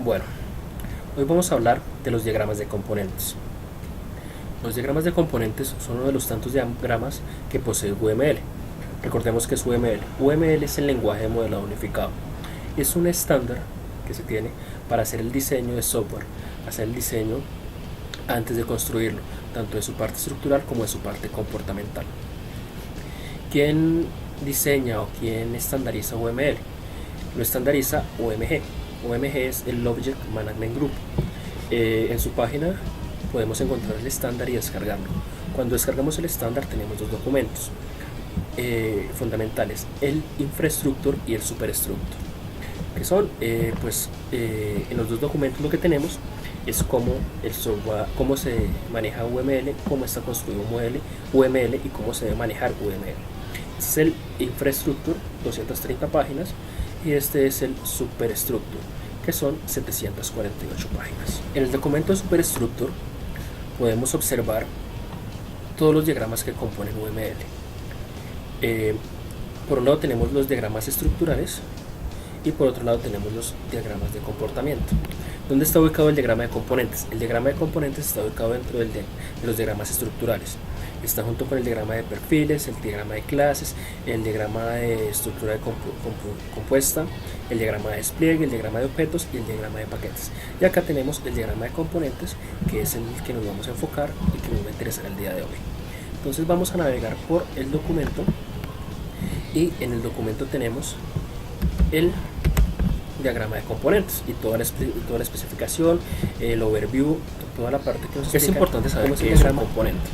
Bueno, hoy vamos a hablar de los diagramas de componentes. Los diagramas de componentes son uno de los tantos diagramas que posee UML. Recordemos que es UML. UML es el lenguaje de modelado unificado. Es un estándar que se tiene para hacer el diseño de software, hacer el diseño antes de construirlo, tanto de su parte estructural como de su parte comportamental. ¿Quién diseña o quién estandariza UML? Lo estandariza OMG. OMG es el Object Management Group. En su página podemos encontrar el estándar y descargarlo. Cuando descargamos el estándar tenemos dos documentos fundamentales, el Infrastructure y el Superstructure, que son en los dos documentos lo que tenemos es cómo el software, cómo se maneja UML, cómo está construido UML y cómo se debe manejar UML. Este es el Infrastructure, 230 páginas, y este es el Superstructure, que son 748 páginas. En el documento de Superstructure podemos observar todos los diagramas que componen UML. Por un lado tenemos los diagramas estructurales y por otro lado tenemos los diagramas de comportamiento. ¿Dónde está ubicado el diagrama de componentes? El diagrama de componentes está ubicado dentro de los diagramas estructurales. Está junto con el diagrama de perfiles, el diagrama de clases, el diagrama de estructura compuesta, el diagrama de despliegue, el diagrama de objetos y el diagrama de paquetes. Y acá tenemos el diagrama de componentes, que es el que nos vamos a enfocar y que nos va a interesar el día de hoy. Entonces vamos a navegar por el documento y en el documento tenemos el diagrama de componentes y toda la especificación, el overview, toda la parte que nos explica. Es importante saber qué es un componente.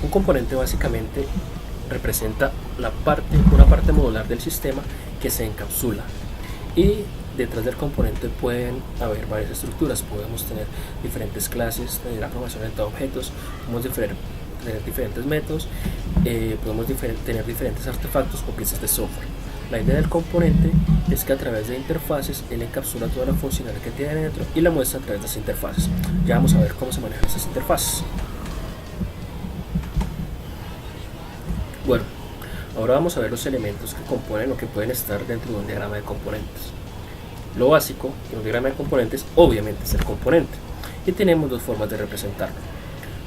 Un componente básicamente representa una parte modular del sistema que se encapsula, y detrás del componente pueden haber varias estructuras. Podemos tener diferentes clases, tener programación orientada a objetos, podemos tener diferentes métodos, podemos tener diferentes artefactos o piezas de software. La idea del componente es que a través de interfaces él encapsula toda la funcionalidad que tiene dentro y la muestra a través de las interfaces. Ya vamos a ver cómo se manejan esas interfaces. Bueno, ahora vamos a ver los elementos que componen o que pueden estar dentro de un diagrama de componentes. Lo básico en un diagrama de componentes obviamente es el componente, y tenemos dos formas de representarlo.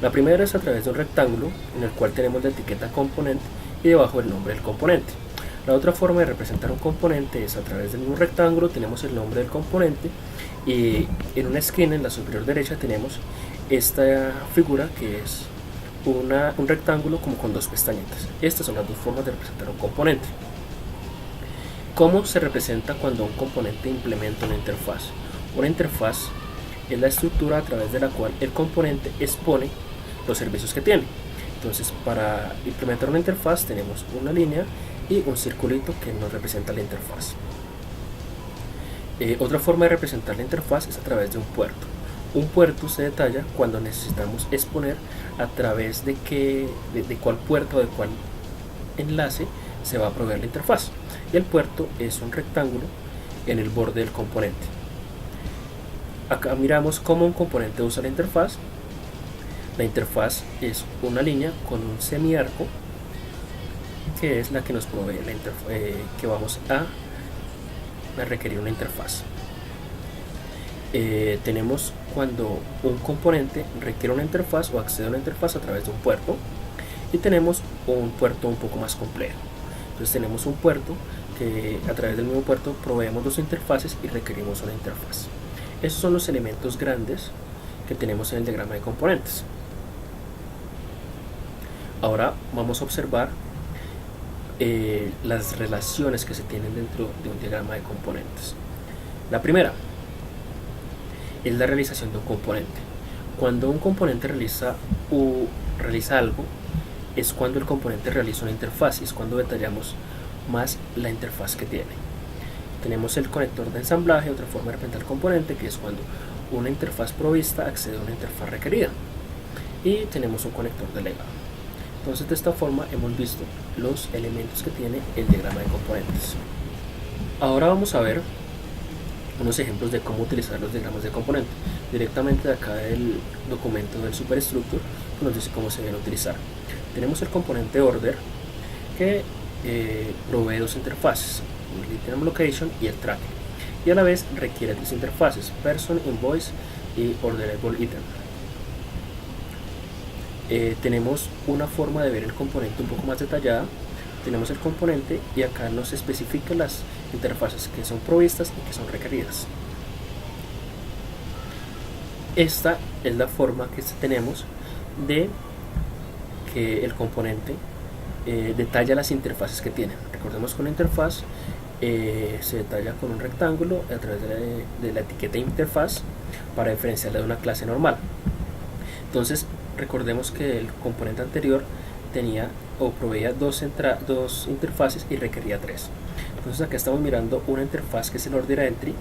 La primera es a través de un rectángulo en el cual tenemos la etiqueta componente y debajo el nombre del componente. La otra forma de representar un componente es a través del mismo rectángulo, tenemos el nombre del componente y en una esquina en la superior derecha tenemos esta figura que es un rectángulo como con dos pestañitas. Estas son las dos formas de representar un componente. ¿Cómo se representa cuando un componente implementa una interfaz? Una interfaz es la estructura a través de la cual el componente expone los servicios que tiene. Entonces, para implementar una interfaz tenemos una línea y un circulito que nos representa la interfaz. Otra forma de representar la interfaz es a través de un puerto. Un puerto se detalla cuando necesitamos exponer a través de cuál puerto o de cuál enlace se va a proveer la interfaz. Y el puerto es un rectángulo en el borde del componente. Acá miramos cómo un componente usa la interfaz. La interfaz es una línea con un semiarco que es la que nos provee que vamos a requerir una interfaz. Tenemos cuando un componente requiere una interfaz o accede a una interfaz a través de un puerto, y tenemos un puerto un poco más complejo. Entonces tenemos un puerto que a través del mismo puerto proveemos dos interfaces y requerimos una interfaz. Esos son los elementos grandes que tenemos en el diagrama de componentes. Ahora vamos a observar las relaciones que se tienen dentro de un diagrama de componentes. La primera es la realización de un componente. Cuando un componente realiza algo, es cuando el componente realiza una interfaz, y es cuando detallamos más la interfaz que tiene. Tenemos el conector de ensamblaje, otra forma de representar el componente, que es cuando una interfaz provista accede a una interfaz requerida, y tenemos un conector delegado. Entonces, de esta forma hemos visto los elementos que tiene el diagrama de componentes. Ahora vamos a ver unos ejemplos de cómo utilizar los diagramas de componentes. Directamente de acá del documento del Superstructure nos dice cómo se deben utilizar. Tenemos el componente order, que provee dos interfaces, el item location y el tracking. y a la vez requiere tres interfaces: person, invoice y orderable item. Tenemos una forma de ver el componente un poco más detallada. Tenemos el componente y acá nos especifica las interfaces que son provistas y que son requeridas. Esta es la forma que tenemos de que el componente detalla las interfaces que tiene. Recordemos que una interfaz se detalla con un rectángulo a través de la etiqueta interfaz para diferenciarla de una clase normal. Entonces recordemos que el componente anterior tenía o proveía dos interfaces y requería tres. Entonces acá estamos mirando una interfaz que es el order entry.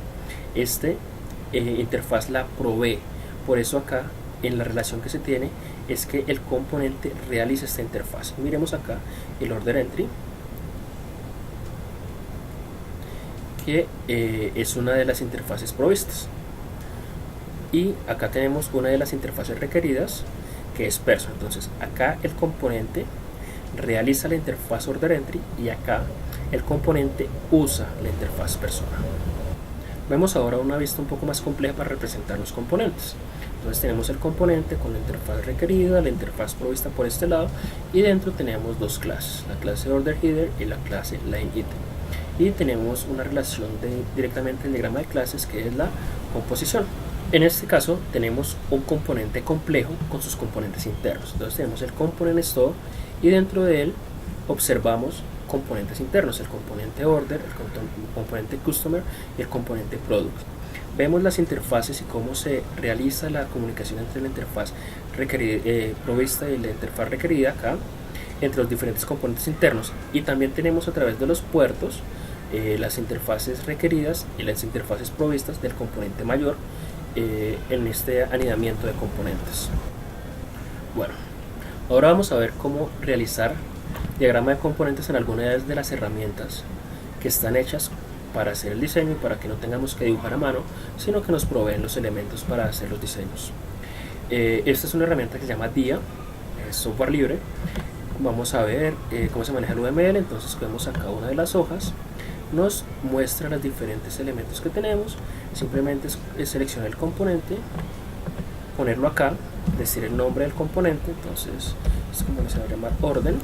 Interfaz la provee. Por eso acá en la relación que se tiene es que el componente realiza esta interfaz. Miremos acá el order entry, que es una de las interfaces provistas, y acá tenemos una de las interfaces requeridas, que es person. Entonces acá el componente realiza la interfaz order entry y acá el componente usa la interfaz persona. Vemos ahora una vista un poco más compleja para representar los componentes. Entonces tenemos el componente con la interfaz requerida, la interfaz provista por este lado, y dentro tenemos dos clases, la clase order header y la clase line item. Y tenemos una relación directamente del diagrama de clases, que es la composición. En este caso tenemos un componente complejo con sus componentes internos. Entonces tenemos el component store y dentro de él observamos componentes internos: el componente order, el componente customer y el componente product. Vemos las interfaces y cómo se realiza la comunicación entre la interfaz provista y la interfaz requerida acá, entre los diferentes componentes internos. Y también tenemos a través de los puertos las interfaces requeridas y las interfaces provistas del componente mayor en este anidamiento de componentes. Bueno, ahora vamos a ver cómo realizar diagrama de componentes en algunas de las herramientas que están hechas para hacer el diseño y para que no tengamos que dibujar a mano, sino que nos proveen los elementos para hacer los diseños. Esta es una herramienta que se llama DIA, es software libre. Vamos a ver cómo se maneja el UML. Entonces vemos acá una de las hojas, nos muestra los diferentes elementos que tenemos. Simplemente es seleccionar el componente, ponerlo acá, decir el nombre del componente. Entonces este componente se va a llamar orden.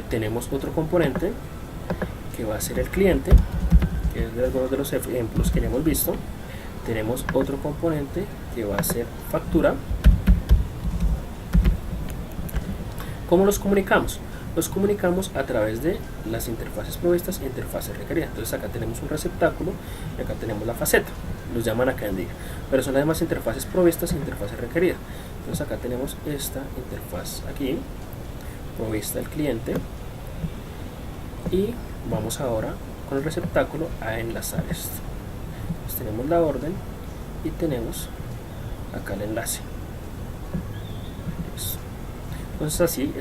Tenemos otro componente que va a ser el cliente, que es de algunos de los ejemplos que ya hemos visto. Tenemos otro componente que va a ser factura. ¿Cómo los comunicamos? Los comunicamos a través de las interfaces provistas e interfaces requeridas. Entonces acá tenemos un receptáculo y acá tenemos la faceta, los llaman acá en DIA, pero son además interfaces provistas e interfaces requeridas. Entonces acá tenemos esta interfaz aquí, provista del cliente, y vamos ahora con el receptáculo a enlazar esto. Entonces tenemos la orden y tenemos acá el enlace. Entonces así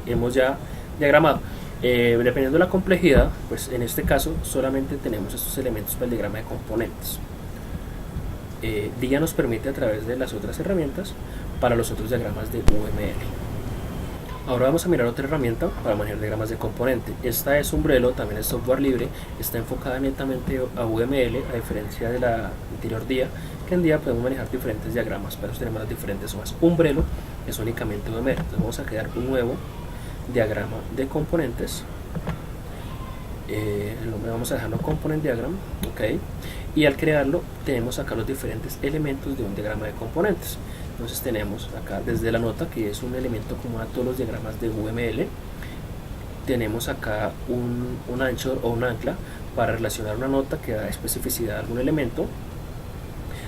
hemos ya diagramado. Dependiendo de la complejidad, pues en este caso solamente tenemos estos elementos para el diagrama de componentes. DIA nos permite a través de las otras herramientas para los otros diagramas de UML. Ahora vamos a mirar otra herramienta para manejar diagramas de componente. Esta es Umbrello, también es software libre, está enfocada netamente a UML, a diferencia de la anterior DIA, que en DIA podemos manejar diferentes diagramas, pero tenemos las diferentes hojas. Umbrello es únicamente UML. Entonces vamos a crear un nuevo diagrama de componentes. El nombre vamos a dejarlo component diagram, ok, y al crearlo tenemos acá los diferentes elementos de un diagrama de componentes. Entonces tenemos acá desde la nota, que es un elemento común a todos los diagramas de UML. Tenemos acá un anchor o un ancla para relacionar una nota que da especificidad a algún elemento.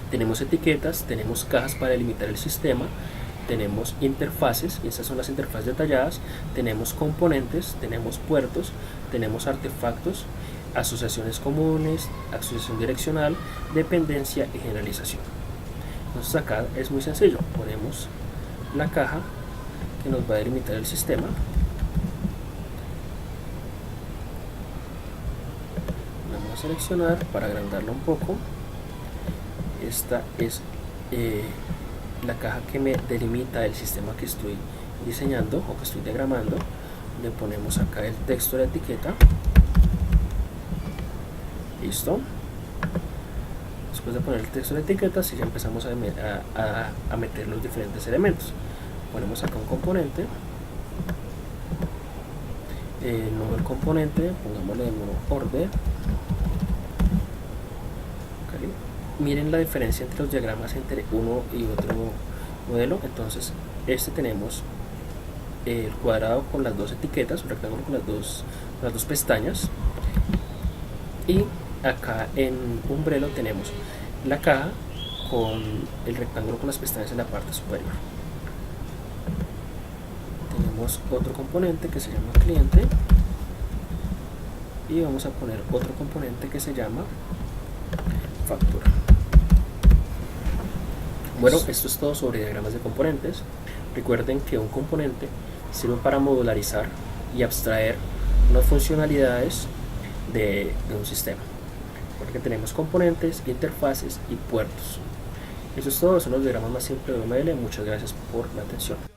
Tenemos etiquetas, tenemos cajas para delimitar el sistema, tenemos interfaces, y esas son las interfaces detalladas, tenemos componentes, tenemos puertos, tenemos artefactos, asociaciones comunes, asociación direccional, dependencia y generalización. Entonces acá es muy sencillo, ponemos la caja que nos va a delimitar el sistema. Vamos a seleccionar para agrandarla un poco. Esta es la caja que me delimita el sistema que estoy diseñando o que estoy diagramando. Le ponemos acá el texto de la etiqueta Listo. Después de poner el texto de etiquetas, y ya empezamos a meter los diferentes elementos. Ponemos acá un componente, el nuevo del componente, pongámosle de nuevo order. Okay. Miren la diferencia entre los diagramas entre uno y otro modelo. Entonces tenemos el cuadrado con las dos etiquetas, un rectángulo con las dos pestañas, y acá en Umbrello tenemos la caja con el rectángulo con las pestañas en la parte superior. Tenemos otro componente que se llama cliente, y vamos a poner otro componente que se llama factura. Bueno, esto es todo sobre diagramas de componentes. Recuerden que un componente sirve para modularizar y abstraer unas funcionalidades de un sistema, porque tenemos componentes, interfaces y puertos. Eso es todo, son los diagramas más simples de UML. Muchas gracias por la atención.